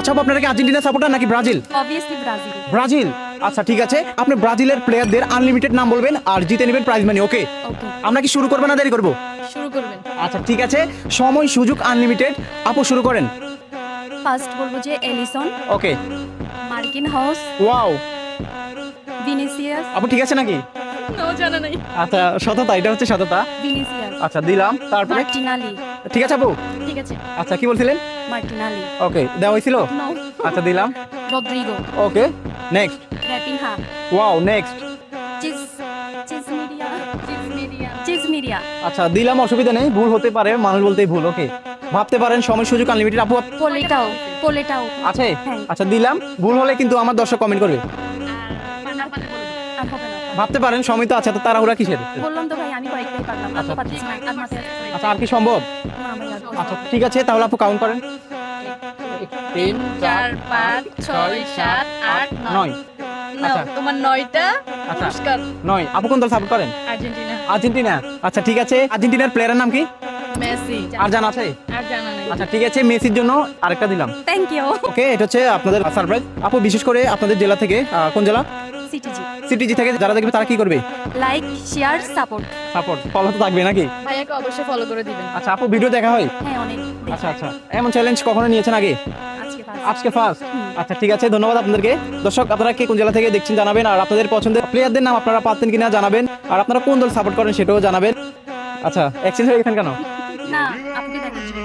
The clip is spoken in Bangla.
আচ্ছা আপু, আপনারা কি আর্জেন্টিনা সাপোর্টার নাকি ব্রাজিল? Obviously Brazil. ব্রাজিল। আচ্ছা ঠিক আছে, আপনি ব্রাজিলের প্লেয়ারদের আনলিমিটেড নাম বলবেন আর জিতে নেবেন প্রাইজ মানি। ওকে, ওকে, আমরা কি শুরু করবো না দেরি করবো? শুরু করবেন। আচ্ছা ঠিক আছে, সময় সুযোগ আনলিমিটেড। আপু শুরু করেন। ফার্স্ট বলবো যে এলিসন, ওকে। মার্কিন হাউস, ওয়াও। ভিনিসিয়াস। আপু ঠিক আছে নাকি? নো, জানা নাই। আচ্ছা সততা, এটা হচ্ছে সততা। ভিনিসিয়াস। আচ্ছা দিলাম, তারপরে মার্টিনালি। ঠিক আছে আপু। ঠিক আছে, আচ্ছা কি বলছিলেন? মার্টিনালি। ওকে, দেওয়া হয়েছিল। নো। আচ্ছা দিলাম। Rodrygo. Okay, next. Raphinha. Wow, next. চিজমিরিয়া। আচ্ছা দিলাম, অসুবিধা নেই, ভুল হতে পারে, মানুষ বলতেই ভুল। ওকে, ভাবতে পারেন, সময় সুযোগ আনলিমিটেড। আপু পোলেটাও। পোলেটাও। আছে? হ্যাঁ। আচ্ছা দিলাম, ভুল হলে কিন্তু আমার দর্শক কমেন্ট করবে। আর হবে না। ভাবতে পারেন, সময় তো আছে, তো তাড়াহুড়া কিসের? বললাম তো ভাই, আমি কয়েকটাই পারলাম, আর তো পারছি না, আর মাথায় আসছে না। আচ্ছা আর কি সম্ভব? না, আমি আর বলবো আচ্ছা না। ঠিক আছে, তাহলে আপু কাউন্ট করেন। 3 4 5 6 7 8 9। 9। আচ্ছা। তোমার 9টা আচ্ছা। পুরস্কার। 9। আপু কোন দল সাপোর্ট করেন? আর্জেন্টিনা। আর্জেন্টিনা। আচ্ছা ঠিক আছে, আর্জেন্টিনার প্লেয়ারের নাম কি? মেসি। আর জানা আছে? আর জানা নাই। আচ্ছা ঠিক আছে, মেসির জন্য আরেকটা দিলাম। Thank you. ওকে, এটা হচ্ছে আপনাদের সারপ্রাইজ। আপু বিশেষ করে আপনাদের জেলা থেকে, কোন জেলা? সিটিজি। সিটিজি থেকে যারা দেখবে তারা কি করবে? Like, share, support. Support, follow তো থাকবে নাকি? ভাইয়াকে অবশ্যই ফলো করে দিবেন। আচ্ছা আপু, ভিডিও দেখা হয়? হ্যাঁ, অনেক দেখি। আচ্ছা আচ্ছা, এমন চ্যালেঞ্জ কখনো নিয়েছেন আগে? আজকে ফার্স্ট। আজকে ফার্স্ট। আচ্ছা ঠিক আছে, ধন্যবাদ আপনাদেরকে। দর্শক আপনারা কে কোন জেলা থেকে দেখছেন জানাবেন, আর আপনাদের পছন্দের প্লেয়ারদের নাম আপনারা পাচ্ছেন কিনা জানাবেন, আর আপনারা কোন দল সাপোর্ট করেন সেটাও জানাবেন। আচ্ছা, এক্সচেঞ্জ হয়ে গেছেন কেন? না, আপনি দেখাচ্ছেন।